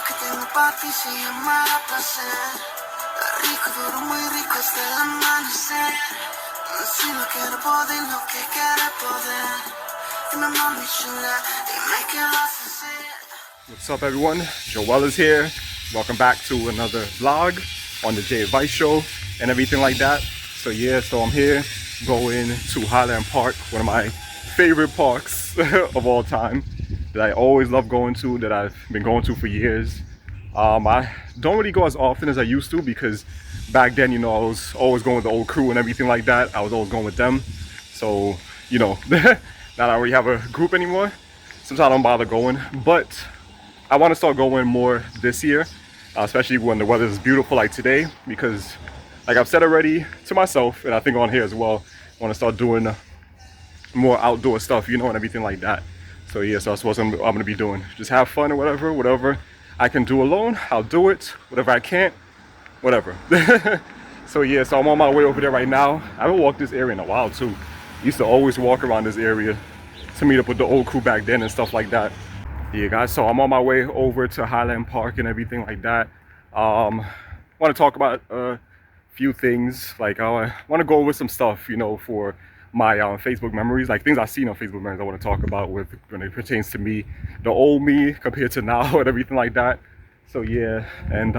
que tengo para ti se llama placer. Rico, duro, muy rico hasta el amanecer. Si no quiero poder, lo que quiero poder. Dime mami chula, dime qué vas a hacer. What's up everyone, Joel is here. Welcome back to another vlog on the J Advice Show and everything like that. So yeah, so I'm here going to Highland Park, one of my favorite parks of all time that I always love going to, that I've been going to for years. I don't really go as often as I used to because back then, you know, I was always going with the old crew and everything like that. I was always going with them. So, you know, now that I already have a group anymore, sometimes I don't bother going. But I want to start going more this year, especially when the weather is beautiful like today, because like I've said already to myself, and I think on here as well, I want to start doing more outdoor stuff, you know, and everything like that. So yeah, so that's what I'm going to be doing. Just have fun or whatever I can do alone, I'll do it. Whatever I can't, whatever. So yeah, so I'm on my way over there right now. I haven't walked this area in a while too. Used to always walk around this area to meet up with the old crew back then and stuff like that. Yeah guys, so I'm on my way over to Highland Park and everything like that. Want to talk about a few things. Like I want to go over some stuff, you know, for my Facebook memories, like things I've seen on Facebook memories I want to talk about with when it pertains to me, the old me compared to now and everything like that. So yeah, and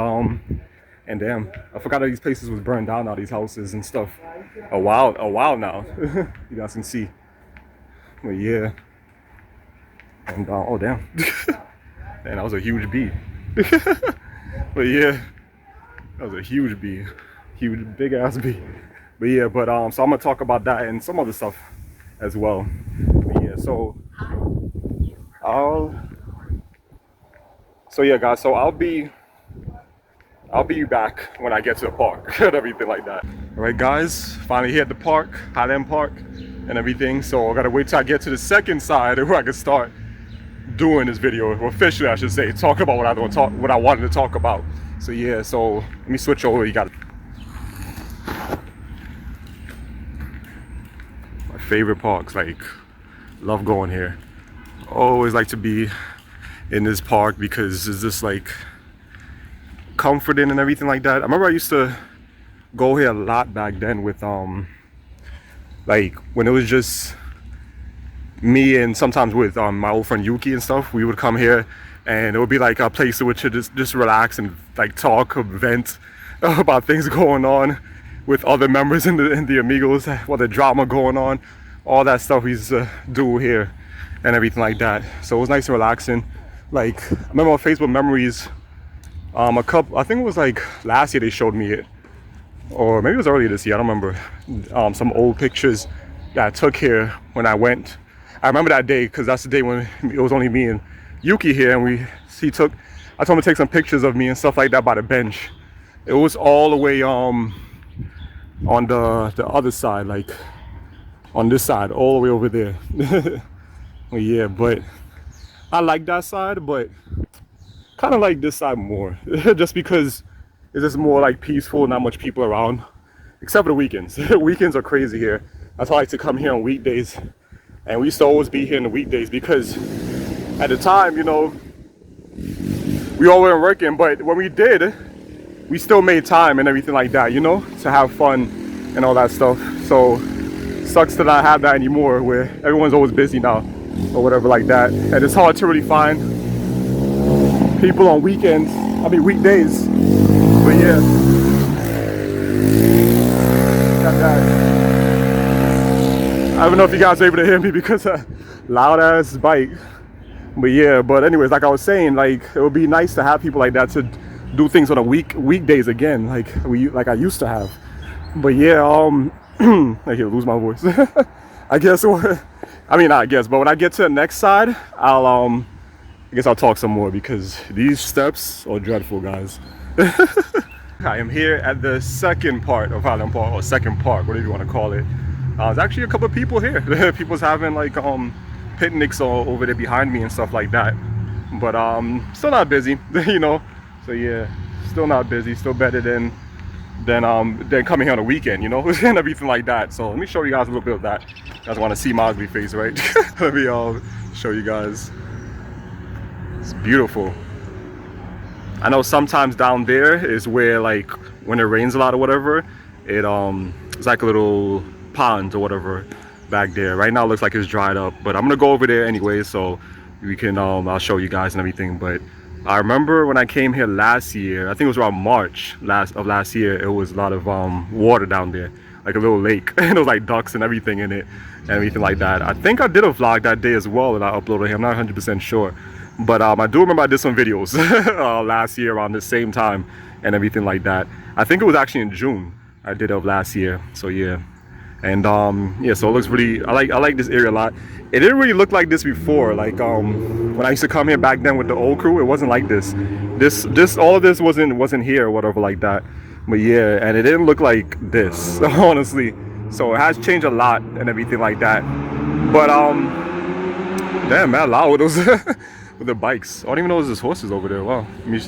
damn, I forgot that these places was burned down now, these houses and stuff. A while now. You guys can see. But yeah. And oh damn. Man, that was a huge bee. But yeah, that was a huge bee. Huge big ass bee. But yeah, so I'm gonna talk about that and some other stuff as well. But yeah, so yeah guys, so I'll be back when I get to the park and everything like that. All right guys, finally here at the park, Highland Park and everything. So I gotta wait till I get to the second side where I can start doing this video, or officially I should say, talking about what I wanted to talk about. So yeah, so let me switch over. You got my favorite parks, like love going here. Always like to be in this park because it's just like comforting and everything like that. I remember I used to go here a lot back then with like when it was just me and sometimes with my old friend Yuki and stuff. We would come here and it would be like a place in which to just relax and like talk, vent about things going on with other members in the Amigos, what the drama going on, all that stuff we used to do here and everything like that. So it was nice and relaxing. Like I remember on Facebook memories, I think it was like last year they showed me it, or maybe it was earlier this year, I don't remember. Some old pictures that I took here when I went. I remember that day because that's the day when it was only me and Yuki here, and I told him to take some pictures of me and stuff like that by the bench. It was all the way on the other side, like on this side, all the way over there. Well, yeah, but I like that side, but kind of like this side more, just because it's just more like peaceful, not much people around, except for the weekends. Weekends are crazy here. That's why I like to come here on weekdays. And we used to always be here in the weekdays because at the time, you know, we all weren't working, but when we did, we still made time and everything like that, you know, to have fun and all that stuff. So sucks to not have that anymore, where everyone's always busy now or whatever like that. And it's hard to really find people on weekends, weekdays. But yeah, got that. I don't know if you guys are able to hear me because of loud ass bike. But yeah, but anyways, like I was saying, like it would be nice to have people like that to do things on a weekdays again, like I used to have. But yeah, I can lose my voice. I guess but when I get to the next side, I guess I'll talk some more because these steps are dreadful, guys. I am here at the second part of Highland Park, or second park, whatever you want to call it. There's actually a couple of people here. People's having like picnics all over there behind me and stuff like that. But still not busy, you know. So yeah, still not busy. Still better than coming here on a weekend, you know, and everything like that. So let me show you guys a little bit of that. You guys want to see my ugly face, right? Let me show you guys. It's beautiful. I know sometimes down there is where like when it rains a lot or whatever, it's like a little pond or whatever back there. Right now it looks like it's dried up, but I'm gonna go over there anyway, so we can I'll show you guys and everything. But I remember when I came here last year, I think it was around March last year, it was a lot of water down there, like a little lake, and it was like ducks and everything in it and everything like that. I think I did a vlog that day as well and I uploaded it. I'm not 100% sure, but I do remember I did some videos last year around the same time and everything like that. I think it was actually in June I did of last year. So yeah. And yeah, so it looks really, I like this area a lot. It didn't really look like this before. Like when I used to come here back then with the old crew, it wasn't like this. All of this wasn't here or whatever like that. But yeah, and it didn't look like this, honestly. So it has changed a lot and everything like that. But damn man, loud with those with the bikes. I don't even know there's horses over there. Wow. Let me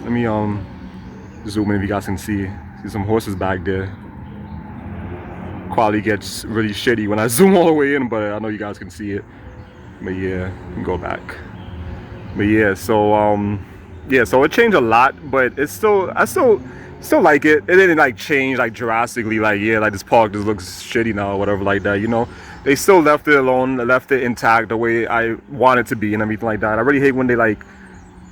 zoom in if you guys can see some horses back there. Quality gets really shitty when I zoom all the way in, but I know you guys can see it. But yeah, you can go back. But yeah, so yeah, so it changed a lot, but it's still, I still like it. It didn't like change like drastically, like yeah, like this park just looks shitty now or whatever like that, you know. They still left it alone, left it intact the way I want it to be and everything like that. I really hate when they like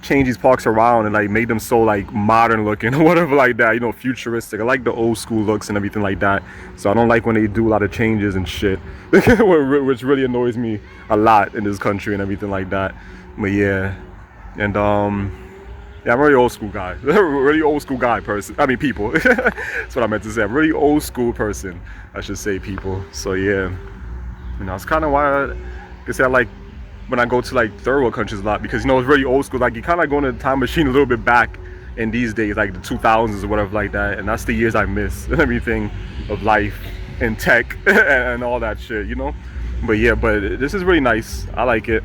change these parks around and like make them so like modern looking or whatever like that, you know, futuristic. I like the old school looks and everything like that, so I don't like when they do a lot of changes and shit which really annoys me a lot in this country and everything like that. But yeah, and yeah, I'm a really old school guy. Really old school guy person. I mean people. That's what I meant to say. I'm a really old school person, I should say, people. So yeah, you know, it's kind of why I say I like when I go to like third world countries a lot, because you know it's really old school. Like you kind of like go in the time machine a little bit back in these days, like the 2000s or whatever like that, and that's the years I miss and everything of life and tech and all that shit, you know. But yeah, but this is really nice. I like it.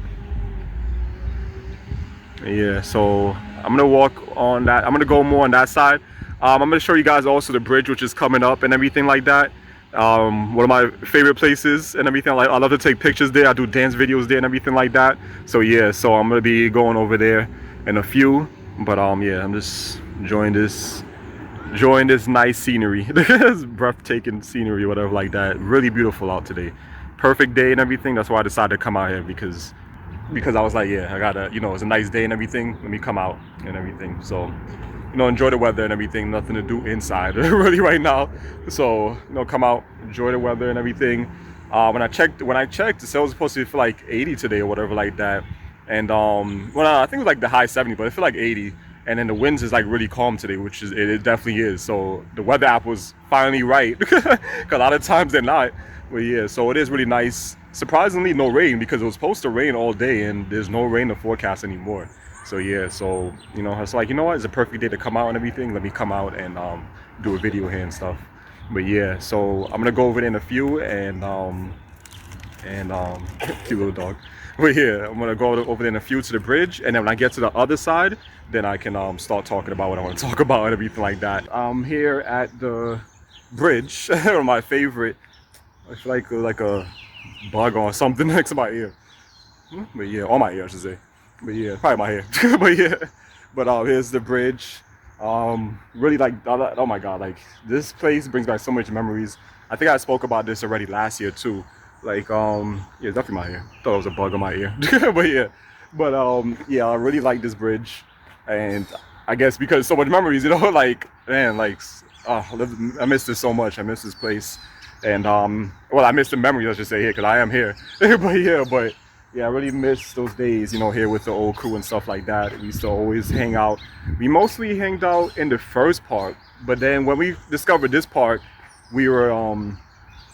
Yeah, so I'm gonna walk on that. I'm gonna go more on that side. I'm gonna show you guys also the bridge, which is coming up and everything like that. One of my favorite places and everything. Like I love to take pictures there. I do dance videos there and everything like that. So yeah, so I'm gonna be going over there in a few. But yeah, I'm just enjoying this nice scenery. This breathtaking scenery, whatever like that. Really beautiful out today. Perfect day and everything. That's why I decided to come out here, because I was like, yeah, I gotta, you know, it's a nice day and everything, let me come out and everything. So, you know, enjoy the weather and everything. Nothing to do inside really right now, so you know, come out, enjoy the weather and everything. When I checked, the sales was supposed to be for like 80 today or whatever like that, and well, I think it was like the high 70, but it felt like 80. And then the winds is like really calm today, which is it definitely is. So the weather app was finally right, because a lot of times they're not. But yeah, so it is really nice. Surprisingly, no rain, because it was supposed to rain all day and there's no rain in the forecast anymore. So yeah, so you know, it's like, you know what, it's a perfect day to come out and everything. Let me come out and do a video here and stuff. But yeah, so I'm gonna go over there in a few and cute little dog. But yeah, I'm gonna go over there in a few to the bridge, and then when I get to the other side, then I can start talking about what I want to talk about and everything like that. I'm here at the bridge, one of my favorite. I feel like a bug or something next to my ear. But yeah, on my ear I should say. But yeah, probably my hair. But yeah, but here's the bridge. Really like, oh my god, like this place brings back so much memories. I think I spoke about this already last year too. Like yeah, definitely my hair. Thought it was a bug on my ear. But yeah, yeah, I really like this bridge, and I guess because so much memories, you know, like man, like I miss this so much. I miss this place. And well, I miss the memories, I should say, here, because I am here. but yeah, I really miss those days, you know, here with the old crew and stuff like that. We used to always hang out. We mostly hanged out in the first park, but then when we discovered this park, we were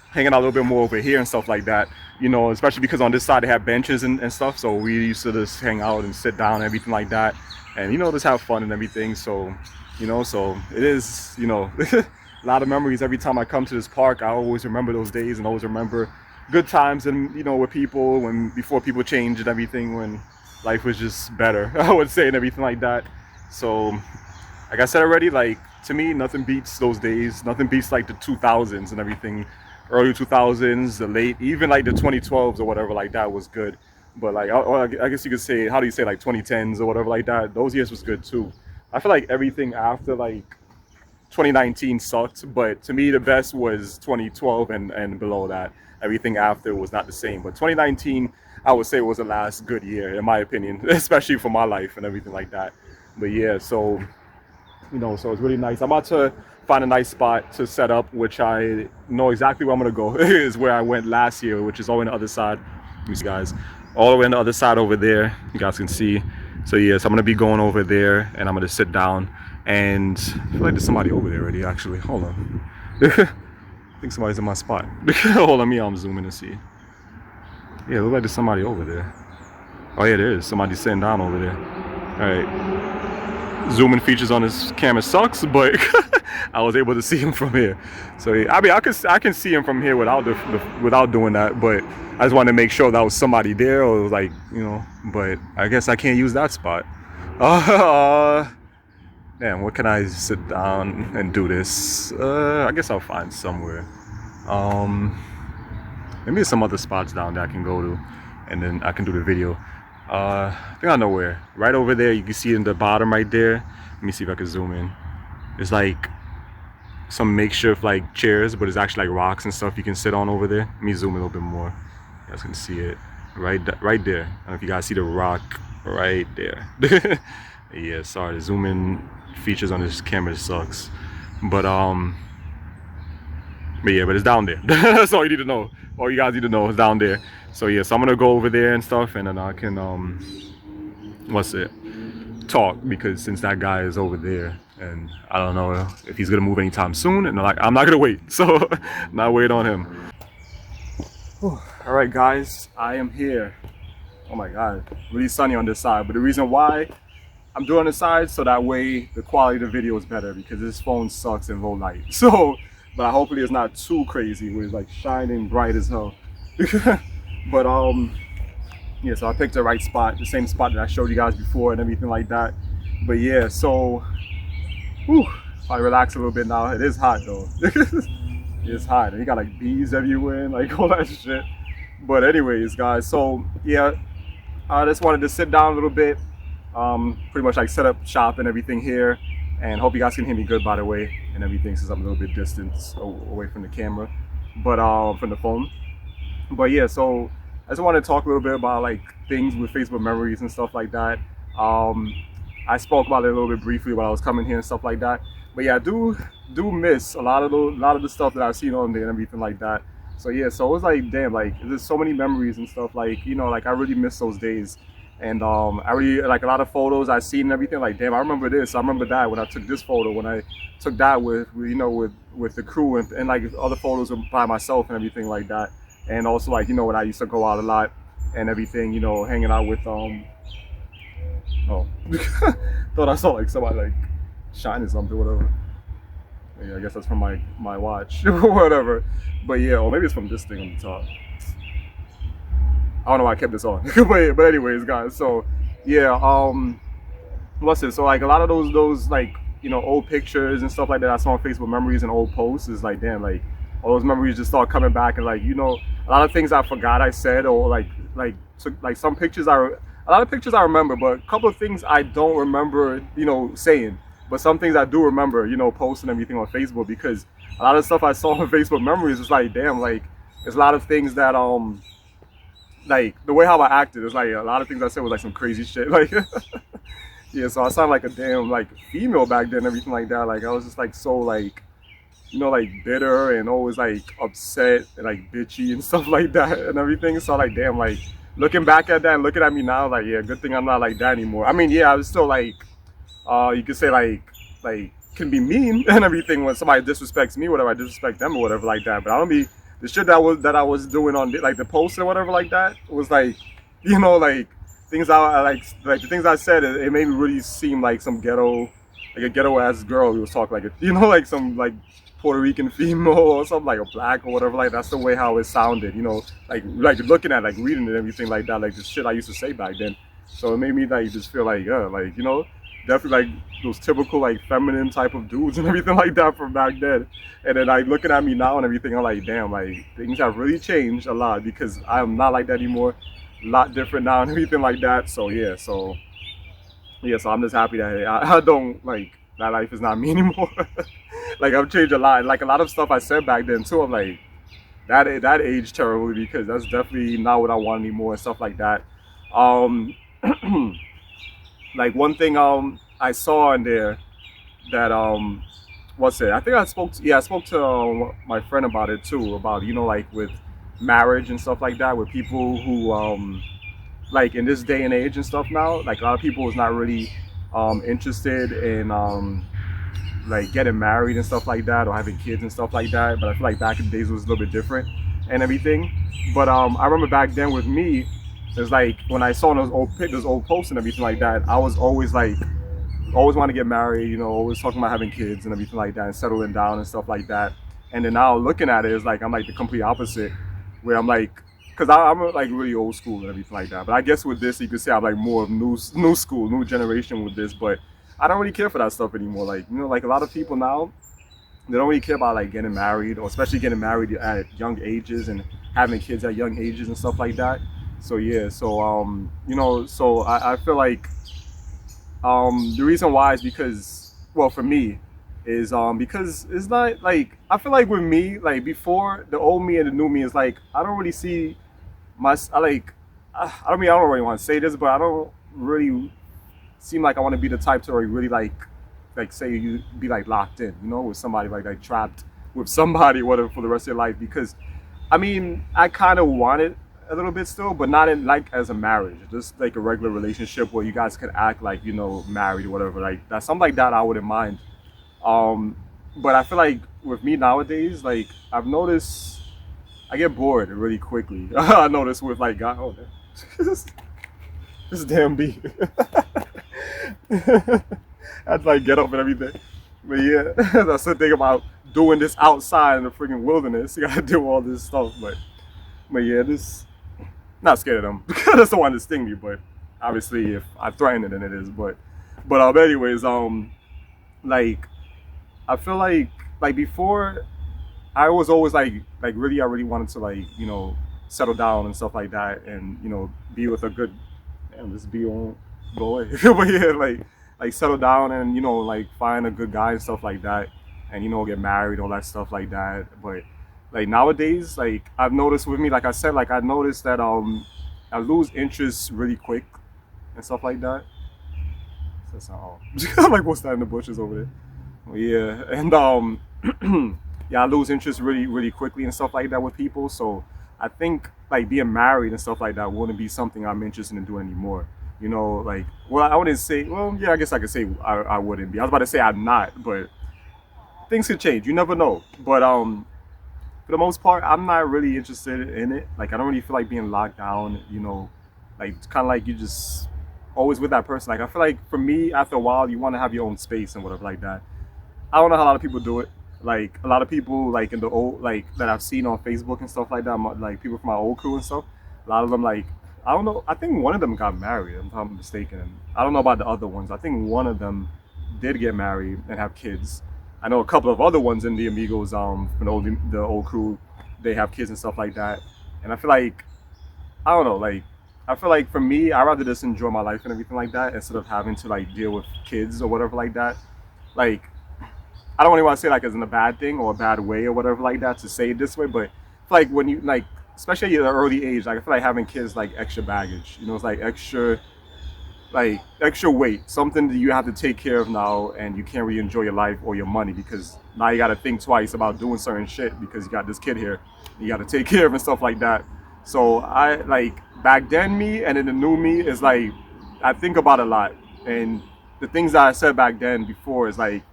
hanging out a little bit more over here and stuff like that, you know, especially because on this side they have benches and stuff, so we used to just hang out and sit down and everything like that, and you know, just have fun and everything. So you know, so it is, you know, a lot of memories. Every time I come to this park, I always remember those days and always remember good times, and you know, with people, when before people changed and everything, when life was just better, I would say, and everything like that. So like I said already, like to me, nothing beats those days. Nothing beats like the 2000s and everything, early 2000s, the late, even like the 2012s or whatever like that was good. But like I guess you could say, how do you say, like 2010s or whatever like that, those years was good too. I feel like everything after like 2019 sucked, but to me the best was 2012 and below that. Everything after was not the same, but 2019 I would say was the last good year in my opinion, especially for my life and everything like that. But yeah, so so it's really nice. I'm about to find a nice spot to set up, which I know exactly where I'm gonna go. Is where I went last year, which is all on the other side. You guys, all the way on the other side over there. You guys can see. So yes, I'm gonna be going over there, and I'm gonna sit down. And I feel like there's somebody over there already. Actually, hold on. I think somebody's in my spot. Hold on, I'm zooming to see. Yeah, it looks like there's somebody over there. Oh yeah, there is. Somebody sitting down over there. All right. Zooming features on this camera sucks, but I was able to see him from here. So yeah, I mean, I can see him from here without without doing that, but I just wanted to make sure that was somebody there, or like But I guess I can't use that spot. Damn, what can I sit down and do this? I guess I'll find somewhere. Maybe there's some other spots down there I can go to, and then I can do the video. I think I know where. Right over there, you can see in the bottom right there. Let me see if I can zoom in. It's like some makeshift like chairs, but it's actually like rocks and stuff you can sit on over there. Let me zoom a little bit more. You guys can see it right there. I don't know if you guys see the rock right there. Yeah, sorry, the zoom in features on this camera sucks. But yeah, but it's down there. That's all you need to know. All you guys need to know is down there. So yeah, so I'm gonna go over there and stuff, and then I can talk, because since that guy is over there, and I don't know if he's gonna move anytime soon, and I'm not gonna wait. So not wait on him. All right, guys, I am here. Oh my God, really sunny on this side. But the reason why I'm doing this side, so that way the quality of the video is better, because this phone sucks in low light. So, but hopefully it's not too crazy where it's like shining bright as hell. But yeah, so I picked the right spot, the same spot that I showed you guys before and everything like that. But yeah, so I relax a little bit now. It is hot though. It's hot, and you got like bees everywhere and like all that shit. But anyways, guys, so yeah, I just wanted to sit down a little bit, pretty much like set up shop and everything here, and hope you guys can hear me good, by the way, and everything, since I'm a little bit distant away from the camera, but from the phone. But yeah, so I just want to talk a little bit about like things with Facebook memories and stuff like that. I spoke about it a little bit briefly while I was coming here and stuff like that. But yeah, I do miss a lot of the stuff that I've seen on there and everything like that. So yeah, so it was like, damn, like there's so many memories and stuff, like like I really miss those days. And I really like a lot of photos I've seen and everything, like damn, I remember this, I remember that, when I took this photo, when I took that with the crew, and like other photos by myself and everything like that. And also like when I used to go out a lot and everything, hanging out with oh thought I saw like somebody like shining something, whatever. Yeah, I guess that's from my watch or whatever. But yeah, or maybe it's from this thing on the top. I don't know why I kept this on. but anyways, guys, so yeah, what's it? So like a lot of those like old pictures and stuff like that I saw on Facebook memories and old posts is like, damn, like all those memories just start coming back, and like a lot of things I forgot I said, or like some pictures a lot of pictures I remember, but a couple of things I don't remember saying. But some things I do remember, posting everything on Facebook, because a lot of stuff I saw on Facebook memories is like, damn, like there's a lot of things that like the way how I acted, it's like a lot of things I said was like some crazy shit, like yeah, so I sounded like a damn like female back then, everything like that. Like I was just like so like like bitter and always like upset and like bitchy and stuff like that and everything. So like, damn, like looking back at that and looking at me now, like, yeah, good thing I'm not like that anymore. I mean, yeah, I was still like you could say like can be mean and everything when somebody disrespects me, whatever, I disrespect them or whatever like that. But I don't be the shit that I was doing on like the post or whatever like that was like like things I like the things I said, it made me really seem like some ghetto, like a ghetto ass girl who was talking like like some like Puerto Rican female or something, like a black or whatever, like that's the way how it sounded, like looking at, like reading it and everything like that, like the shit I used to say back then. So it made me like just feel like like definitely like those typical like feminine type of dudes and everything like that from back then. And then like looking at me now and everything, I'm like, damn, like things have really changed a lot, because I am not like that anymore, a lot different now and everything like that. So yeah, so yeah, so I'm just happy that I don't like that life is not me anymore. Like I've changed a lot. Like a lot of stuff I said back then too. I'm like that aged terribly because that's definitely not what I want anymore and stuff like that. Um, like one thing I saw in there that what's it? I think I spoke to my friend about it too, about like with marriage and stuff like that, with people who like in this day and age and stuff now, like a lot of people is not really interested in like getting married and stuff like that or having kids and stuff like that. But I feel like back in the days it was a little bit different and everything. But I remember back then with me, it's like when I saw those old posts and everything like that, I was always like always want to get married, always talking about having kids and everything like that and settling down and stuff like that. And then now looking at it, it's like I'm like the complete opposite, where I'm like, because I'm like really old school and everything like that. But I guess with this, you could say I'm like more of new school, new generation with this. But I don't really care for that stuff anymore. Like like a lot of people now, they don't really care about like getting married or especially getting married at young ages and having kids at young ages and stuff like that. So yeah, so so I feel like the reason why is because, well, for me, is because it's not like I feel like with me, like before the old me and the new me is like I don't really see I like I don't really want to say this, but I don't really seem like I want to be the type to really like say you be like locked in, with somebody like trapped with somebody whatever for the rest of your life because I mean I kind of want it a little bit still, but not in like as a marriage, just like a regular relationship where you guys could act like married or whatever, like that, something like that I wouldn't mind. um but I feel like with me nowadays, like I've noticed I get bored really quickly. I noticed with like God, oh this damn bee. I'd like get up and everything, but yeah, that's the thing about doing this outside in the freaking wilderness. You gotta do all this stuff, but yeah, this not scared of them because that's the one to sting me. But obviously, if I threaten it, then it is. But anyways, like I feel like before I was always like really I really wanted to like settle down and stuff like that and be with a good and just be on go away. But yeah, like settle down and like find a good guy and stuff like that and get married, all that stuff like that. But like nowadays, like I've noticed with me, like I said, like I noticed that I lose interest really quick and stuff like that. That's not all. I'm like what's that in the bushes over there? Well, yeah, and yeah, I lose interest really quickly and stuff like that with people. So I think like being married and stuff like that wouldn't be something I'm interested in doing anymore. Like, well, I wouldn't say, well, yeah, I guess I could say I wouldn't be. I was about to say I'm not, but things could change. You never know. But for the most part, I'm not really interested in it. Like, I don't really feel like being locked down. Like it's kind of like you just always with that person. Like, I feel like for me, after a while, you want to have your own space and whatever like that. I don't know how a lot of people do it. Like a lot of people, like in the old, like that I've seen on Facebook and stuff like that, like people from my old crew and stuff. A lot of them, like I don't know. I think one of them got married. If I'm mistaken. I don't know about the other ones. I think one of them did get married and have kids. I know a couple of other ones in the Amigos, from the old crew, they have kids and stuff like that. And I feel like I don't know, like I feel like for me, I rather just enjoy my life and everything like that instead of having to like deal with kids or whatever like that. Like I don't really want to say like as in a bad thing or a bad way or whatever like that to say it this way, but I feel like when you like, especially at an early age, like I feel like having kids like extra baggage. It's like extra weight, something that you have to take care of now, and you can't really enjoy your life or your money because now you got to think twice about doing certain shit because you got this kid here, you got to take care of and stuff like that. So I like back then me and then the new me is like I think about a lot, and the things that I said back then before is like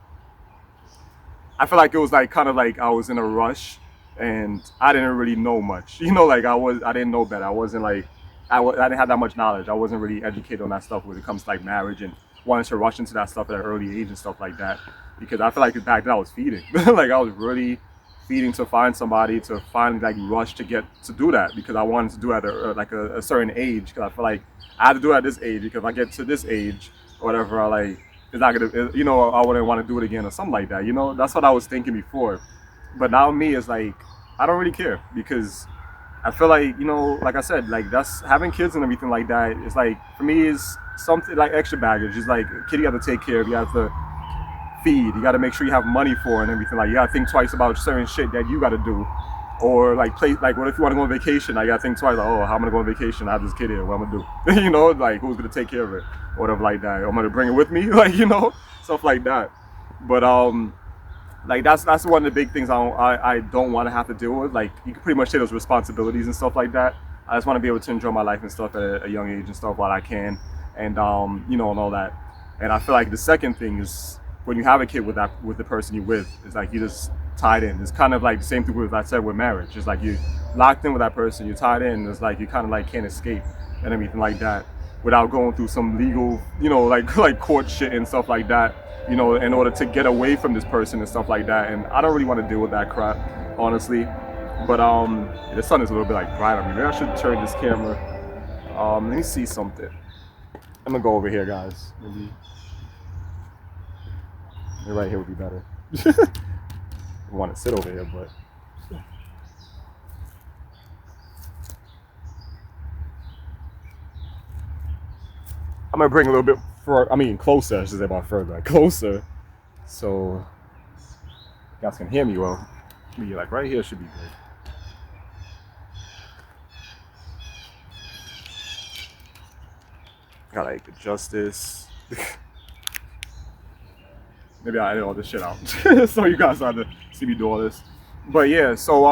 I feel like it was like kind of like I was in a rush and I didn't really know much. Like I didn't know better. I wasn't like I didn't have that much knowledge. I wasn't really educated on that stuff when it comes to like marriage and wanting to rush into that stuff at an early age and stuff like that. Because I feel like back then I was feeding. Like I was really feeding to find somebody to finally like rush to get to do that because I wanted to do it at like a certain age because I feel like I had to do it at this age because if I get to this age or whatever, I like it's not gonna I wouldn't want to do it again or something like that. That's what I was thinking before. But now me is like I don't really care because I feel like, you know, like I said, like that's having kids and everything like that is like, for me, is something like extra baggage. It's like a kid you have to take care of, you have to feed, you got to make sure you have money for and everything. Like you got to think twice about certain shit that you got to do. Or like play, like what if you want to go on vacation? I got to think twice, like, oh, how am I going to go on vacation? I have this kid here, what am I going to do? You know, like who's going to take care of it? Or whatever like that. I'm going to bring it with me, like, you know, stuff like that. But like that's one of the big things I don't want to have to deal with. Like you can pretty much say those responsibilities and stuff like that. I just want to be able to enjoy my life and stuff at a young age and stuff while I can, and you know, and all that. And I feel like the second thing is when you have a kid with the person you're with, it's like you just tied in. It's kind of like the same thing with, I said, with marriage. It's like you locked in with that person, you're tied in. It's like you kind of like can't escape and everything like that without going through some legal, you know, like court shit and stuff like that, you know, in order to get away from this person and stuff like that. And I don't really want to deal with that crap, honestly. But the sun is a little bit like bright on me. Maybe I should turn this camera. Let me see something. I'm gonna go over here, guys. Maybe right here would be better. I want to sit over here, but I'm gonna bring a little bit closer. I should say about further, closer, so you guys can hear me well. Maybe like right here should be good. Gotta like adjust this. Maybe I edit all this shit out so you guys have to see me do all this. But yeah, so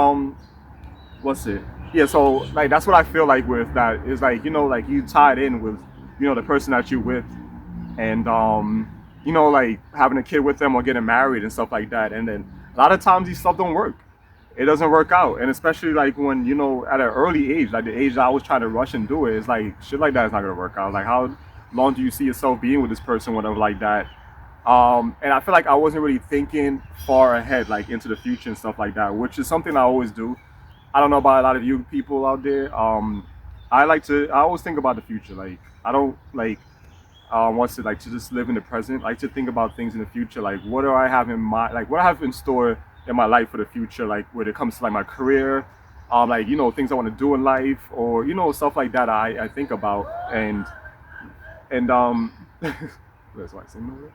what's it? Yeah, so like that's what I feel like with that is like, you know, like you tied in with, you know, the person that you're with, and you know, like having a kid with them or getting married and stuff like that. And then a lot of times these stuff don't work. It doesn't work out, and especially like when, you know, at an early age, like the age that I was trying to rush and do it, it's like shit like that is not gonna work out. Like how long do you see yourself being with this person, whatever like that? And I feel like I wasn't really thinking far ahead, like into the future and stuff like that, which is something I always do. I don't know about a lot of you people out there. I always think about the future. Like I don't like wants to like to just live in the present. Like to think about things in the future. Like what do I have in mind? Like what I have in store in my life for the future. Like when it comes to like my career, like, you know, things I want to do in life, or, you know, stuff like that. I think about and that's why I sing over.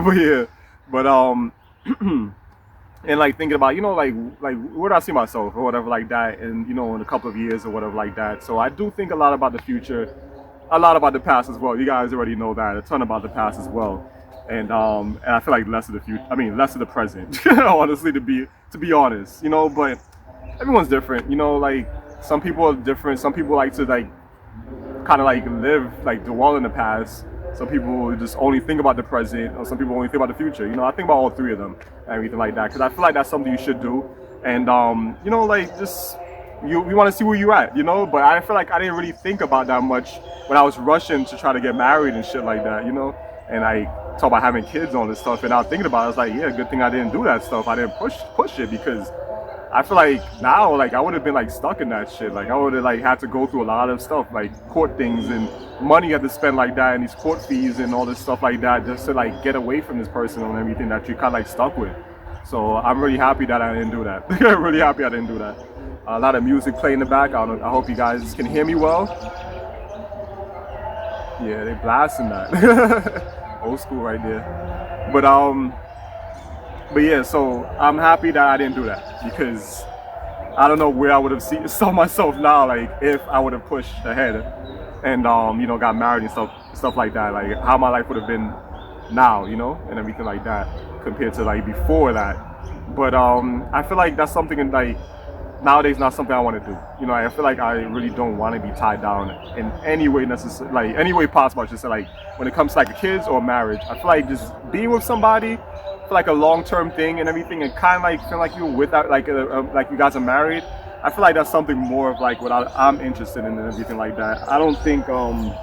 But yeah, but and like thinking about, you know, like where do I see myself or whatever like that, and, you know, in a couple of years or whatever like that. So I do think a lot about the future, a lot about the past as well. You guys already know that, a ton about the past as well, and I feel like less of the future. I mean, less of the present. Honestly, to be honest, you know. But everyone's different, you know. Like some people are different. Some people like to like kind of like live, like dwell in the past. Some people just only think about the present, or some people only think about the future. You know, I think about all three of them and everything like that, because I feel like that's something you should do. And you know, like just you want to see where you're at, you know. But I feel like I didn't really think about that much when I was rushing to try to get married and shit like that, you know. And I talk about having kids and all this stuff, and I was thinking about it. I was like, yeah, good thing I didn't do that stuff. I didn't push it, because I feel like now, like I would have been like stuck in that shit. Like I would have like had to go through a lot of stuff, like court things and money you have to spend like that, and these court fees and all this stuff like that, just to like get away from this person and everything that you're kind of like stuck with. So I'm really happy that I didn't do that. Really happy I didn't do that. A lot of music playing in the back. I hope you guys can hear me well. Yeah, they blasting that. Old school right there. But yeah, so I'm happy that I didn't do that, because I don't know where I would have saw myself now, like if I would have pushed ahead and you know, got married and stuff like that, like how my life would have been now, you know, and everything like that compared to like before that. But I feel like that's something like nowadays not something I want to do. You know, I feel like I really don't want to be tied down in any way necessary, like any way possible. I should say, like when it comes to like kids or marriage, I feel like just being with somebody for like a long-term thing and everything, and kind of like feel like you're without like you guys are married. I feel like that's something more of like what I'm interested in and everything like that. I don't think I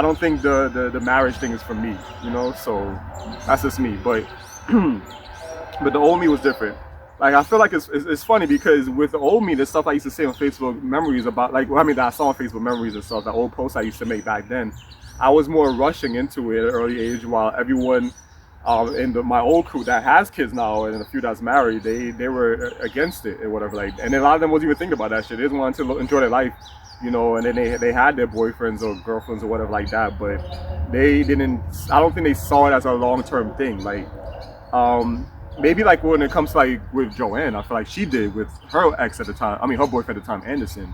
don't think the marriage thing is for me, you know. So that's just me. But but the old me was different. Like I feel like it's funny, because with the old me, the stuff I used to say on Facebook memories about, like, I mean, that I saw on Facebook memories and stuff, the old posts I used to make back then, I was more rushing into it at an early age, while everyone And my old crew that has kids now and a few that's married, they were against it and whatever. Like, and a lot of them wasn't even thinking about that shit. They just wanted to enjoy their life, you know. And then they had their boyfriends or girlfriends or whatever like that, but they didn't. I don't think they saw it as a long-term thing. Like, maybe like when it comes to like with Joanne, I feel like she did with her ex at the time. I mean, her boyfriend at the time, Anderson,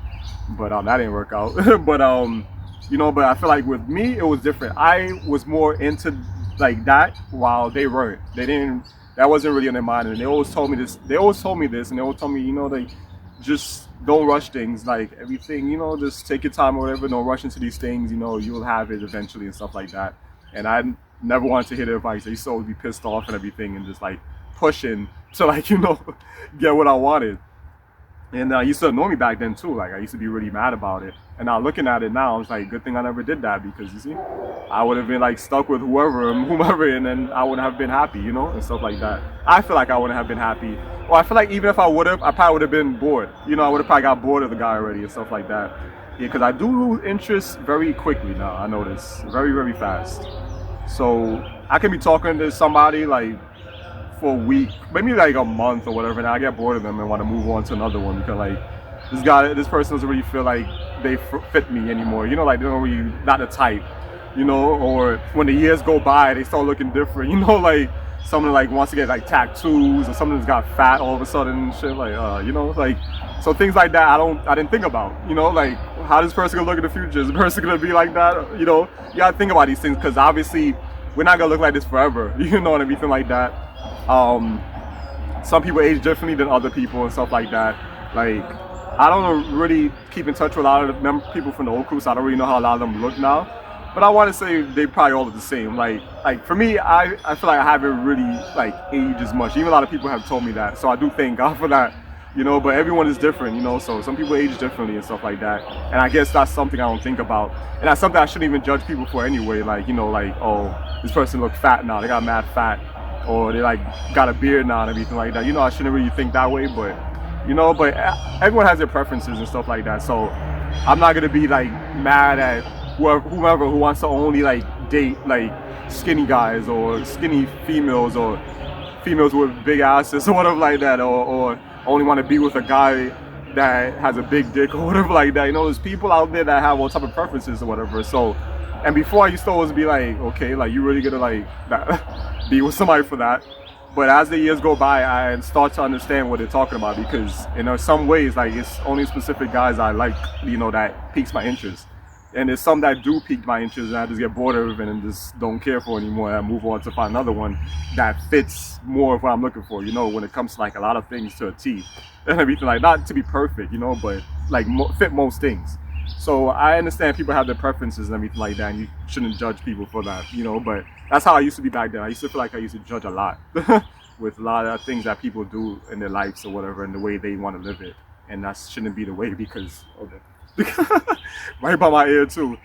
but that didn't work out. But you know, but I feel like with me it was different. I was more into like that while they weren't. They didn't. That wasn't really in their mind, and they always told me this. They always told me this, and they always told me, you know, they just don't rush things. Like everything, you know, just take your time or whatever. Don't rush into these things. You know, you'll have it eventually and stuff like that. And I never wanted to hear their advice. I used to always be pissed off and everything, and just like pushing to like, you know, get what I wanted. And it used to annoy me back then too. Like I used to be really mad about it. And now looking at it now, I was like, good thing I never did that, because you see, I would have been like stuck with whoever, and then I wouldn't have been happy, you know, and stuff like that. I feel like I wouldn't have been happy. Well, I feel like even if I would have, I probably would have been bored. You know, I would have probably got bored of the guy already and stuff like that. Yeah, because I do lose interest very quickly now. I notice very, very fast. So I can be talking to somebody like for a week, maybe like a month or whatever, and I get bored of them and want to move on to another one, because like this person doesn't really feel like they fit me anymore. You know, like they don't really, not the type, you know. Or when the years go by, they start looking different. You know, like someone like wants to get like tattoos, or someone that's got fat all of a sudden and shit. Like, you know, like, so things like that I didn't think about. You know, like how this person gonna look in the future? Is the person gonna be like that? You know, you gotta think about these things, because obviously we're not gonna look like this forever. You know, and everything like that. Some people age differently than other people and stuff like that. Like, I don't really keep in touch with a lot of the people from the old crew, so I don't really know how a lot of them look now. But I want to say they probably all look the same. Like for me, I feel like I haven't really like aged as much. Even a lot of people have told me that, so I do thank God for that. You know, but everyone is different, you know, so some people age differently and stuff like that. And I guess that's something I don't think about. And that's something I shouldn't even judge people for anyway. Like, you know, like, oh, this person look fat now, they got mad fat. Or they like got a beard now and everything like that. You know, I shouldn't really think that way, but you know, but everyone has their preferences and stuff like that. So I'm not gonna be like mad at whoever who wants to only like date like skinny guys or skinny females or females with big asses or whatever like that, or only want to be with a guy that has a big dick or whatever like that. You know, there's people out there that have all type of preferences or whatever. So, and before I used to always be like, okay, like you really gonna like be with somebody for that? But as the years go by, I start to understand what they're talking about, because in some ways, like it's only specific guys I like, you know, that piques my interest. And there's some that do pique my interest and I just get bored of it and just don't care for anymore, and I move on to find another one that fits more of what I'm looking for, you know, when it comes to like a lot of things to a T and everything, like not to be perfect, you know, but like fit most things. So I understand people have their preferences and everything like that, and you shouldn't judge people for that, you know, but that's how I used to be back then. I used to feel like I used to judge a lot with a lot of things that people do in their lives or whatever, and the way they want to live it. And that shouldn't be the way, because right by my ear too.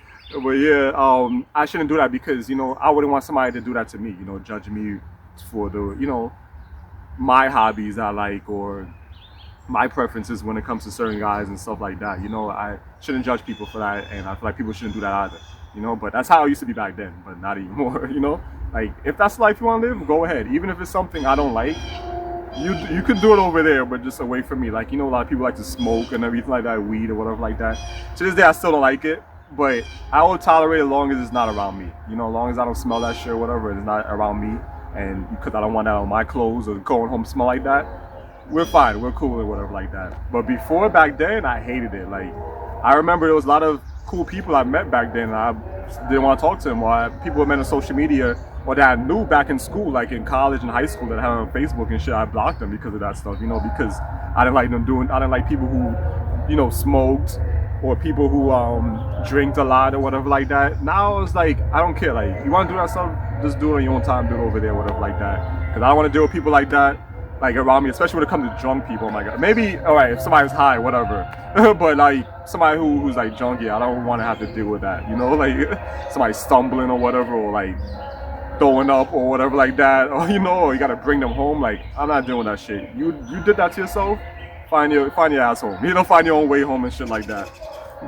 But yeah, I shouldn't do that, because, you know, I wouldn't want somebody to do that to me, you know, judge me for the, you know, my hobbies I like, or my preferences when it comes to certain guys and stuff like that. You know, I shouldn't judge people for that, and I feel like people shouldn't do that either, you know. But that's how I used to be back then, but not anymore. You know, like if that's the life you want to live, go ahead. Even if it's something I don't like, you can do it over there, but just away from me. Like, you know, a lot of people like to smoke and everything like that, weed or whatever like that. To this day, I still don't like it, but I will tolerate it as long as it's not around me. You know, as long as I don't smell that shit or whatever, it's not around me, and because I don't want that on my clothes or going home smell like that, we're fine, we're cool or whatever like that. But before, back then, I hated it. Like, I remember there was a lot of cool people I met back then, and I didn't want to talk to them, or people I met on social media, or that I knew back in school, like in college and high school, that I had on Facebook and shit. I blocked them because of that stuff, you know, because I didn't like them I didn't like people who, you know, smoked, or people who drink a lot or whatever like that. Now it's like, I don't care. Like, you want to do that stuff, just do it on your own time, do it over there, whatever like that. Because I don't want to deal with people like that, like around me, especially when it comes to drunk people. Oh my God. Maybe, all right, if somebody's high, whatever. But like somebody who's like drunk, yeah, I don't want to have to deal with that. You know, like somebody stumbling or whatever, or like throwing up or whatever like that, or you know, or you gotta bring them home. Like, I'm not doing that shit. You did that to yourself. Find your ass home. You know, find your own way home and shit like that.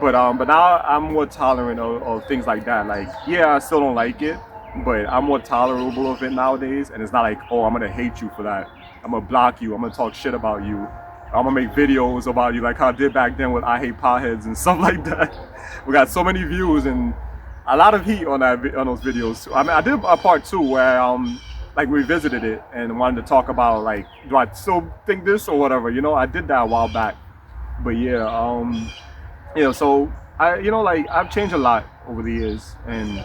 But now I'm more tolerant of things like that. Like, yeah, I still don't like it, but I'm more tolerable of it nowadays. And it's not like, oh, I'm gonna hate you for that. I'm gonna block you. I'm gonna talk shit about you. I'm gonna make videos about you like how I did back then with I Hate Potheads and stuff like that. We got so many views and a lot of heat on those videos. I mean, I did a part 2 where like revisited it and wanted to talk about like, do I still think this or whatever? You know, I did that a while back. But yeah, so like I've changed a lot over the years, and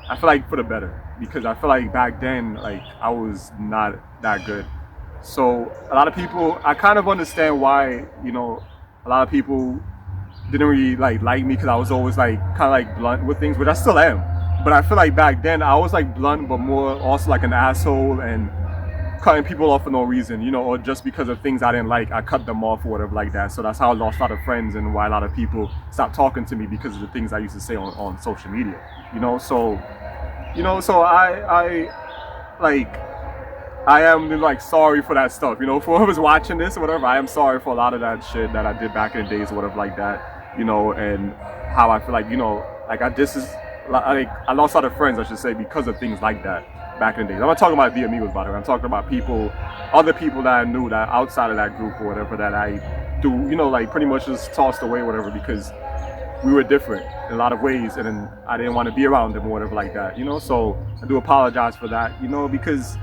I feel like for the better, because I feel like back then, like I was not that good. So a lot of people, I kind of understand why, a lot of people didn't really like me, because I was always like kind of like blunt with things, which I still am. But I feel like back then I was like blunt, but more also like an asshole and cutting people off for no reason, or just because of things I didn't like, I cut them off or whatever like that. So that's how I lost a lot of friends and why a lot of people stopped talking to me, because of the things I used to say on social media, So, so I like, I am like sorry for that stuff, for whoever's watching this or whatever. I am sorry for a lot of that shit that I did back in the days or whatever like that, and how I feel like, I lost a lot of friends, I should say, because of things like that back in the days. I'm not talking about the amigos, by the way. I'm talking about other people that I knew that outside of that group or whatever, that I do, like pretty much just tossed away, whatever, because we were different in a lot of ways, and then I didn't want to be around them or whatever like that, So I do apologize for that, because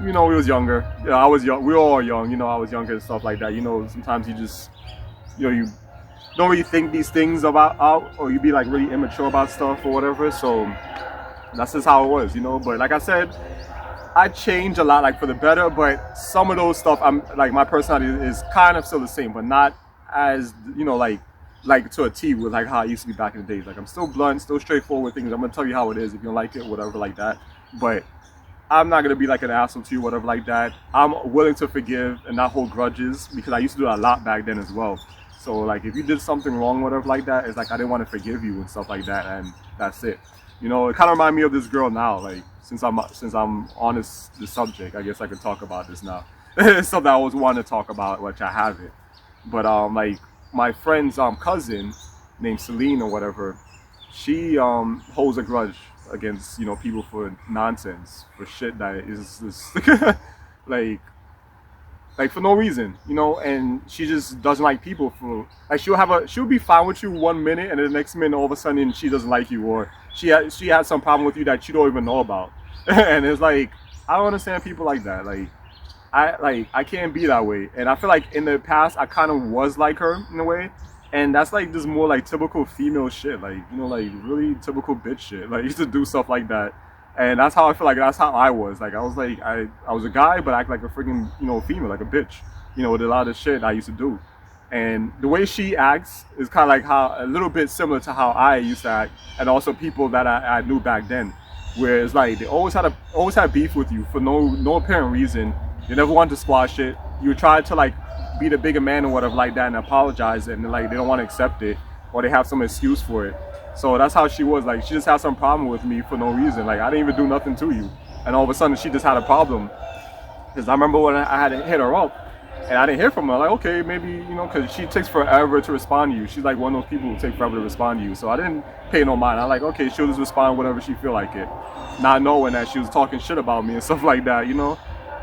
we was younger. I was young. We were all young. I was younger and stuff like that. Sometimes you just, you don't really think these things out, or you be like really immature about stuff or whatever. So that's just how it was, But like I said, I changed a lot, like for the better. But some of those stuff, I'm like, my personality is kind of still the same, but not as, like to a T with like how I used to be back in the days. Like I'm still blunt, still straightforward with things. I'm gonna tell you how it is if you don't like it, whatever like that. But I'm not gonna be like an asshole to you, whatever like that. I'm willing to forgive and not hold grudges, because I used to do that a lot back then as well. So like if you did something wrong, whatever like that, it's like I didn't want to forgive you and stuff like that, and that's it. It kind of reminds me of this girl now. Like since I'm on this subject, I guess I could talk about this now. It's something I always wanted to talk about, which I haven't. But like my friend's cousin named Celine or whatever, she holds a grudge against people for nonsense, for shit that is just like for no reason, and she just doesn't like people for like she'll be fine with you 1 minute, and then the next minute all of a sudden she doesn't like you, or she had some problem with you that you don't even know about. And it's like, I don't understand people like that. I can't be that way. And I feel like in the past I kind of was like her in a way, and that's like just more like typical female shit, like like really typical bitch shit. Like I used to do stuff like that, and that's how I feel like that's how I was. Like I was like I was a guy, but I act like a freaking female, like a bitch. With a lot of shit I used to do, and the way she acts is kind of like how a little bit similar to how I used to act, and also people that I knew back then, where it's like they always had beef with you for no apparent reason. You never wanted to squash it. You tried to like be the bigger man or whatever like that and apologize, and like they don't want to accept it, or they have some excuse for it. So that's how she was. Like she just had some problem with me for no reason. Like I didn't even do nothing to you, and all of a sudden she just had a problem. Because I remember when I had to hit her up, and I didn't hear from her. Like okay, maybe because she takes forever to respond to you. She's like one of those people who take forever to respond to you. So I didn't pay no mind. I'm like okay, she'll just respond whenever she feel like it, not knowing that she was talking shit about me and stuff like that,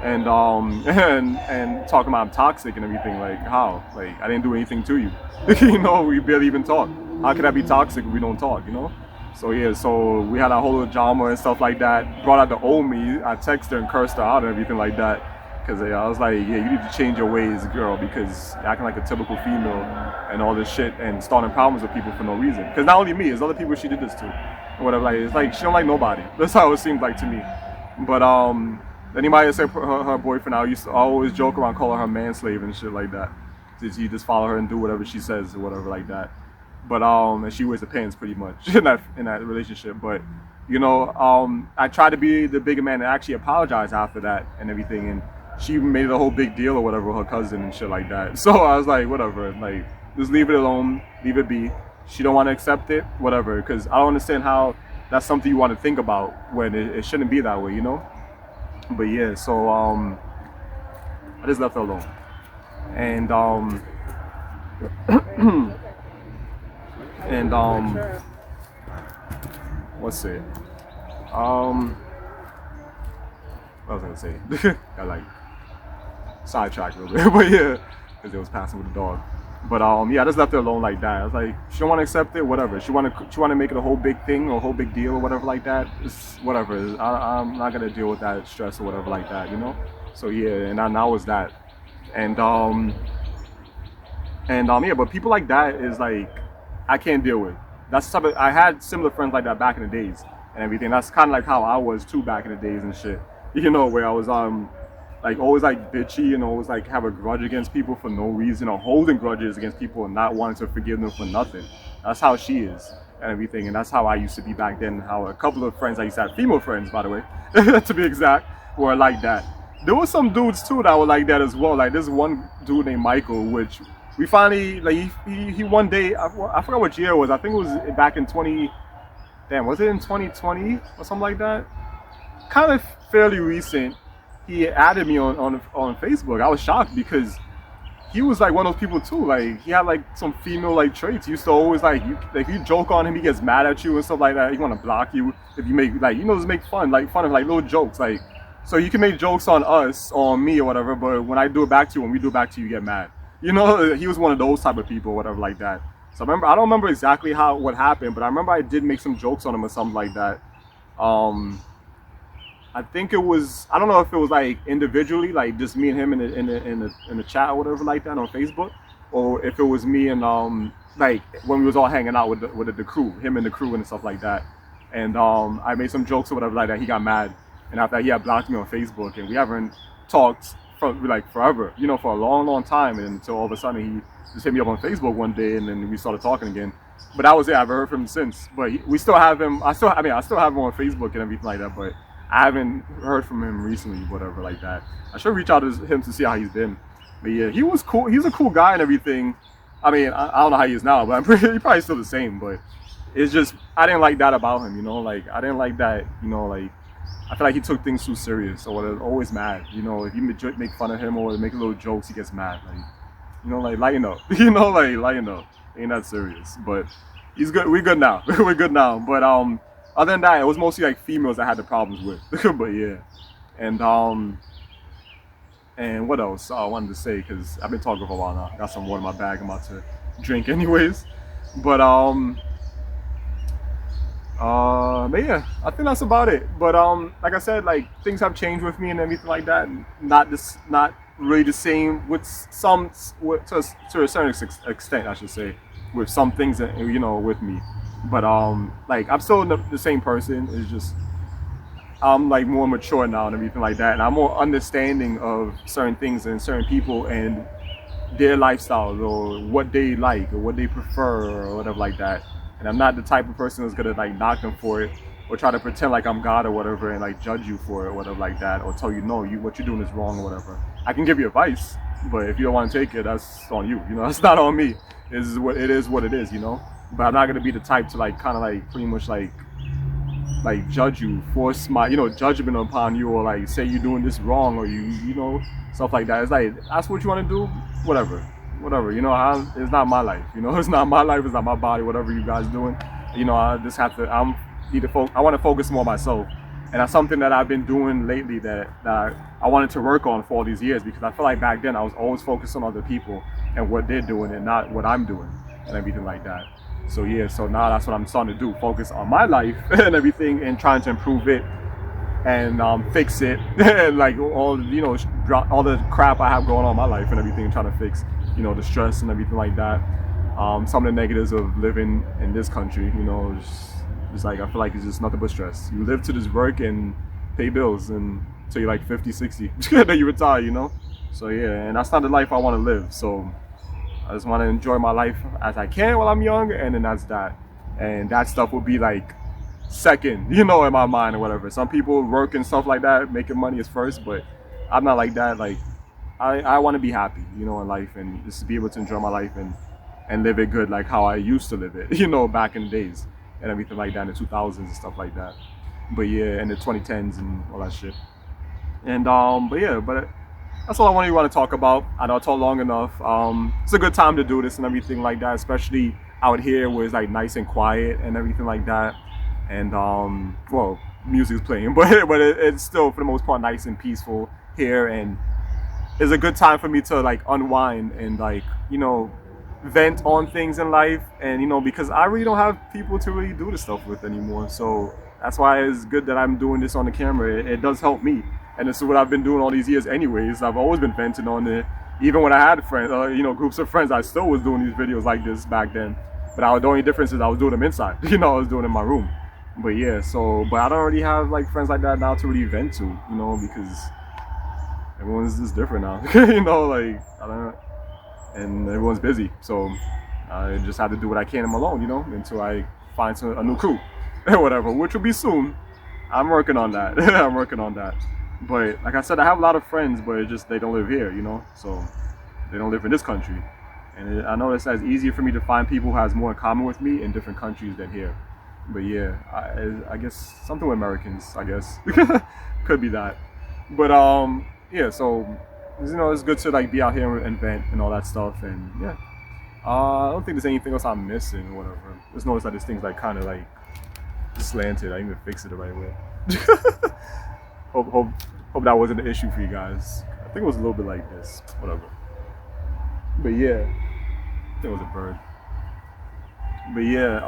and and talking about I'm toxic and everything. Like how? Like I didn't do anything to you. We barely even talk. How could I be toxic if we don't talk? So yeah, so we had a whole little drama and stuff like that. Brought out the old me. I texted her and cursed her out and everything like that, because I was like, yeah, you need to change your ways, girl, because you're acting like a typical female and all this shit and starting problems with people for no reason. Because not only me, it's other people she did this to, or whatever. Like it's like she don't like nobody. That's how it seemed like to me. But anybody that said her boyfriend, I always joke around calling her manslave and shit like that. You just follow her and do whatever she says or whatever like that. But and she wears the pants pretty much in that relationship. But I tried to be the bigger man and actually apologize after that and everything, and she made it a whole big deal or whatever with her cousin and shit like that. So I was like, whatever, like just leave it alone, leave it be. She don't want to accept it, whatever, because I don't understand how that's something you want to think about when it shouldn't be that way, But yeah, so I just left her alone, and and what's it? What was I gonna say? Got like sidetracked a little bit, but yeah, because it was passing with the dog. But yeah, I just left it alone like that. I was like, she don't want to accept it, whatever. She want to make it a whole big thing or a whole big deal or whatever like that. It's whatever. I'm not gonna deal with that stress or whatever like that, you know. So yeah, and now it's that, and yeah, but people like that is like I can't deal with. That's something I had similar friends like that back in the days and everything. That's kind of like how I was too back in the days and shit. You know, where I was like always like bitchy and always like have a grudge against people for no reason or holding grudges against people and not wanting to forgive them for nothing. That's how she is and everything, and that's how I used to be back then. How a couple of friends I used to have, female friends by the way, to be exact, were like that. There were some dudes too that were like that as well. Like this one dude named Michael, which we finally like he one day I forgot what year it was. I think it was back in 20. Damn, was it in 2020 or something like that? Kind of fairly recent. He added me on Facebook. I was shocked because he was like one of those people too. Like he had like some female like traits. He used to always like if you joke on him, he gets mad at you and stuff like that. He want to block you if you make like just make fun of like little jokes. Like so you can make jokes on us or on me or whatever, but when I do it back to you, when we do it back to you, you get mad. You know, he was one of those type of people or whatever like that. So I don't remember exactly what happened, but I remember I did make some jokes on him or something like that. I think it was, I don't know if it was like individually, like just me and him in the chat or whatever like that on Facebook, or if it was me and like when we was all hanging out with the crew, him and the crew and stuff like that. And I made some jokes or whatever like that. He got mad, and after that, he had blocked me on Facebook, and we haven't talked for like forever, for a long time. And until all of a sudden he just hit me up on Facebook one day, and then we started talking again. But that was it. I haven't heard from him since. But we still have him. I still have him on Facebook and everything like that. But I haven't heard from him recently, whatever like that. I should reach out to him to see how he's been. But yeah, he was cool. He's a cool guy and everything. I mean, I don't know how he is now, but he's probably still the same. But it's just, I didn't like that about him, Like, I didn't like that, like, I feel like he took things too serious or was always mad. If you make fun of him or make little jokes, he gets mad. Like, like, lighten up. Like, lighten up. Ain't that serious. But he's good. We're good now. We're good now. But, other than that, it was mostly like females I had the problems with. But yeah, and what else I wanted to say, because I've been talking for a while now. Got some water in my bag. I'm about to drink anyways. But yeah, I think that's about it. But like I said, like things have changed with me and everything like that. Not really the same with to a certain extent, I should say, with some things that with me. But like I'm still the same person. It's just I'm like more mature now and everything like that, and I'm more understanding of certain things and certain people and their lifestyles or what they like or what they prefer or whatever like that. And I'm not the type of person who's gonna like knock them for it or try to pretend like I'm God or whatever and like judge you for it or whatever like that, or tell you no, what you're doing is wrong or whatever. I can give you advice, but if you don't want to take it, that's on you. That's not on me. It is what it is. But I'm not gonna be the type to like kind of like pretty much like judge you, force my judgment upon you, or like say you're doing this wrong or you stuff like that. It's like that's what you want to do, whatever. It's not my life. It's not my life. It's not my body. Whatever you guys doing, I just have to. I want to focus more on myself, and that's something that I've been doing lately that I wanted to work on for all these years, because I feel like back then I was always focused on other people and what they're doing and not what I'm doing and everything like that. So yeah, so now that's what I'm starting to do, focus on my life and everything and trying to improve it and fix it and like all all the crap I have going on in my life and everything, trying to fix the stress and everything like that. Some of the negatives of living in this country, it's like I feel like it's just nothing but stress. You live to this work and pay bills and until you're like 50, 60, then you retire, So yeah, and that's not the life I want to live. So I just want to enjoy my life as I can while I'm young, and then that's that. And that stuff will be like second, in my mind or whatever. Some people work and stuff like that, making money is first, but I'm not like that. Like I want to be happy, in life, and just to be able to enjoy my life and live it good, like how I used to live it, back in the days and everything like that, in the 2000s and stuff like that. But yeah, and the 2010s and all that shit. And but yeah, but that's all I want to talk about. I know I talked long enough. It's a good time to do this and everything like that, especially out here where it's like nice and quiet and everything like that. And well, music's playing, but it's still for the most part nice and peaceful here, and it's a good time for me to like unwind and like, you know, vent on things in life. And you know, because I really don't have people to really do this stuff with anymore, so that's why it's good that I'm doing this on the camera. It does help me, and this is what I've been doing all these years anyways. I've always been venting on it. Even when I had friends, you know, groups of friends, I still was doing these videos like this back then. But the only difference is I was doing them inside. You know, I was doing it in my room. But yeah, so, but I don't really have like friends like that now to really vent to, you know, because everyone's just different now. You know, like, I don't know. And everyone's busy. So I just have to do what I can alone, you know, until I find a new crew or whatever, which will be soon. I'm working on that. I'm working on that. But like I said, I have a lot of friends, but it's just they don't live here, you know, so they don't live in this country. And I notice that it's easier for me to find people who has more in common with me in different countries than here. But yeah, I guess something with Americans, I guess. Could be that. But yeah, so you know, it's good to like be out here and vent and all that stuff. And yeah, I don't think there's anything else I'm missing or whatever. Just notice that this thing's like kind of like slanted. I didn't even fix it the right way. Hope that wasn't an issue for you guys. I think it was a little bit like this, whatever. But yeah, I think it was a bird. But yeah,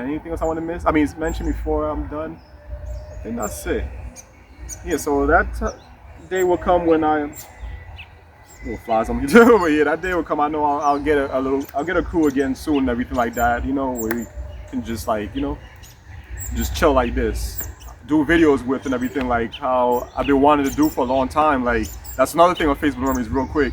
anything else I want to miss? I mean, it's mentioned before I'm done. I think that's it. Yeah, so that day will come when little flies on me too. But yeah, that day will come. I know I'll get I'll get a crew again soon and everything like that. You know, where we can just like, you know, just chill like this, do videos with and everything, like how I've been wanting to do for a long time. Like that's another thing on Facebook Memories, real quick,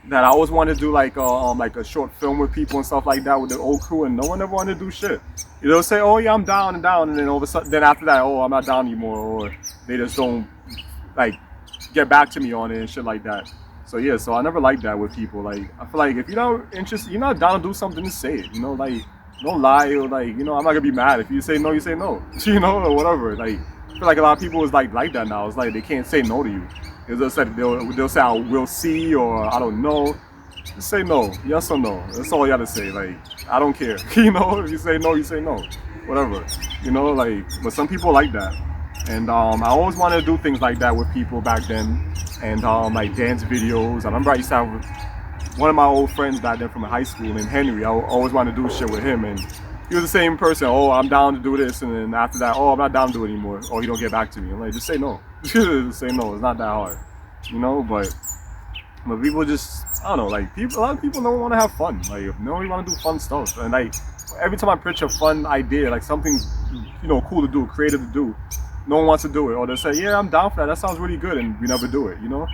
that I always wanted to do like a short film with people and stuff like that with the old crew, and no one ever wanted to do shit. You know, say, oh yeah, I'm down, and then all of a sudden, then after that, oh, I'm not down anymore, or they just don't like get back to me on it and shit like that. So yeah, so I never liked that with people. Like I feel like if you're not interested, you're not down to do something, just say it. You know, like don't lie, or like, you know, I'm not gonna be mad if you say no, you say no. You know, or whatever. Like I feel like a lot of people is like that now. It's like they can't say no to you. They'll say we'll see, or I don't know. Just say no, yes or no. That's all you gotta say. Like I don't care. You know, if you say no, you say no. Whatever. You know, like, but some people like that. And I always wanted to do things like that with people back then, and like dance videos. I remember I used to have one of my old friends back then from high school named Henry. I always wanted to do shit with him, and he was the same person. Oh, I'm down to do this, and then after that, oh, I'm not down to do it anymore. Or he don't get back to me. I'm like, just say no. Just say no. It's not that hard, you know. But people just, I don't know. Like a lot of people don't want to have fun. Like nobody want to do fun stuff, and like every time I pitch a fun idea, like something, you know, cool to do, creative to do, no one wants to do it, or they say, yeah, I'm down for that. That sounds really good, and we never do it, you know.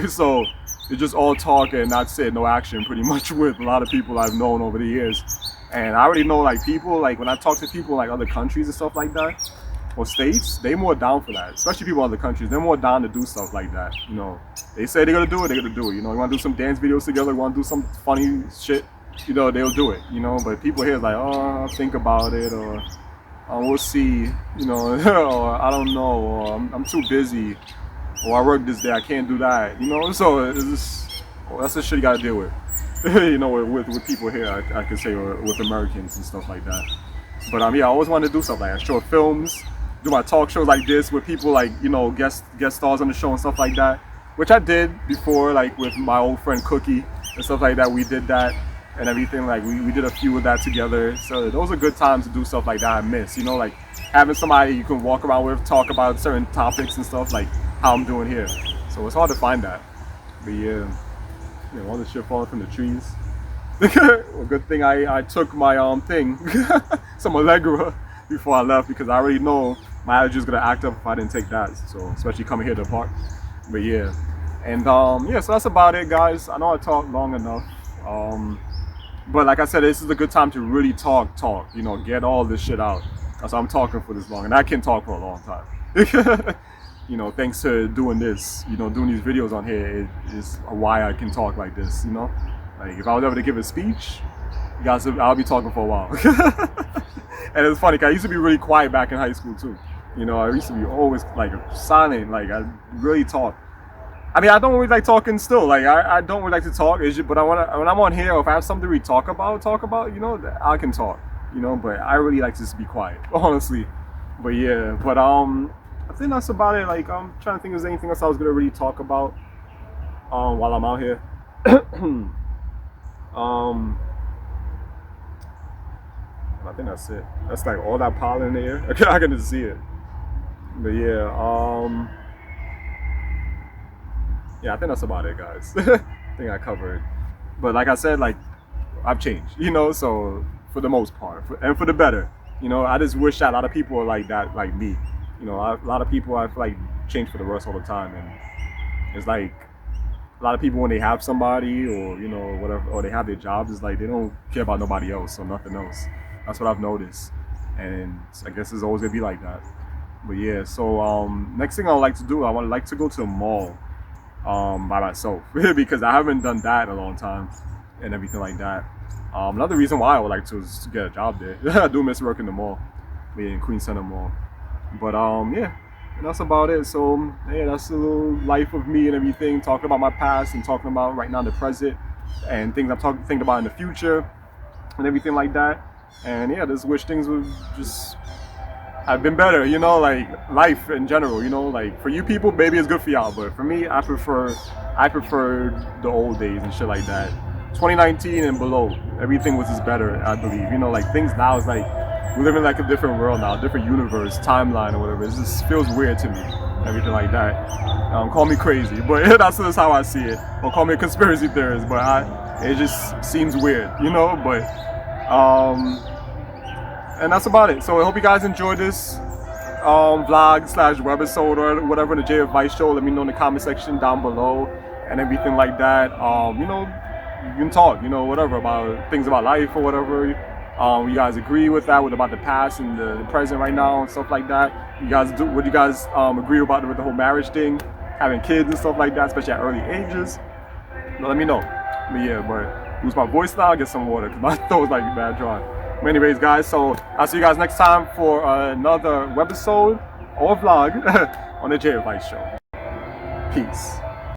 So it's just all talk and that's it, no action, pretty much, with a lot of people I've known over the years. And I already know, like, people, like when I talk to people like other countries and stuff like that, or states, they more down for that. Especially people in other countries, they're more down to do stuff like that. You know, they say they're gonna do it, they're gonna do it. You know, you want to do some dance videos together, you want to do some funny shit, you know, they'll do it. You know, but people here is like, oh, think about it, or we'll see, you know, or I don't know, or I'm too busy, or I work this day, I can't do that, you know. So it's just, that's the shit you gotta deal with, you know, with people here, I could say, or with Americans and stuff like that. But yeah, I always wanted to do stuff like that, short films, do my talk shows like this with people, like, you know, guest stars on the show and stuff like that, which I did before, like with my old friend Cookie and stuff like that. We did that and everything, like we did a few of that together. So those are good times to do stuff like that. I miss, you know, like having somebody you can walk around with, talk about certain topics and stuff, like how I'm doing here. So it's hard to find that. But yeah, all this shit falling from the trees. Well, good thing I took my thing, some Allegra, before I left, because I already know my allergy is gonna act up if I didn't take that. So especially coming here to the park. But yeah, and yeah, so that's about it, guys. I know I talked long enough. But like I said, this is a good time to really talk, you know, get all this shit out. So I'm talking for this long, and I can talk for a long time. You know, thanks to doing this, you know, doing these videos on here, it is why I can talk like this, you know. Like if I was ever to give a speech, you guys, I'll be talking for a while. And it's funny, 'cause I used to be really quiet back in high school too. You know, I used to be always like silent, like I really talk. I mean, I don't really like talking still. Like I don't really like to talk. It's just, but when I'm on here, or if I have something to really talk about, you know, I can talk. You know, but I really like to just be quiet, honestly. But yeah, but I think that's about it. Like I'm trying to think if there's anything else I was gonna really talk about while I'm out here. I think that's it. That's like all that pollen in the air. I can just see it. But yeah, yeah, I think that's about it, guys. I think I covered. But like I said, like I've changed, you know. So for the most part, and for the better, you know. I just wish that a lot of people are like that, like me. You know, a lot of people I feel like change for the worse all the time, and it's like a lot of people when they have somebody or you know whatever, or they have their jobs, it's like they don't care about nobody else or nothing else. That's what I've noticed, and I guess it's always gonna be like that. But yeah, so next thing I would like to do, I would like to go to the mall by myself because I haven't done that in a long time and everything like that. Another reason why I would like to is to get a job there. I do miss working the mall, in Queen Center Mall. But yeah, and that's about it. So yeah, that's a little life of me and everything, talking about my past and talking about right now the present and things I'm thinking about in the future and everything like that. And yeah, just wish things would just have been better, you know, like life in general, you know, like for you people, maybe it's good for y'all, but for me, I prefer the old days and shit like that. 2019 and below, everything was just better, I believe. You know, like things now is like we live in like a different world now, different universe, timeline or whatever. It just feels weird to me, everything like that. Call me crazy, but that's just how I see it. Or call me a conspiracy theorist, but it just seems weird, you know. But and that's about it. So I hope you guys enjoyed this vlog slash webisode or whatever, the J Advice Show. Let me know in the comment section down below and everything like that. You know, you can talk, you know, whatever about things about life or whatever. You guys agree with that, with about the past and the present right now and stuff like that. You guys do what you guys agree about with the whole marriage thing, having kids and stuff like that, especially at early ages. Let me know. But yeah, but lose my voice now. Get some water because my throat's like bad dry. But anyways, guys, so I'll see you guys next time for another webisode or vlog on the J Advice Show. Peace.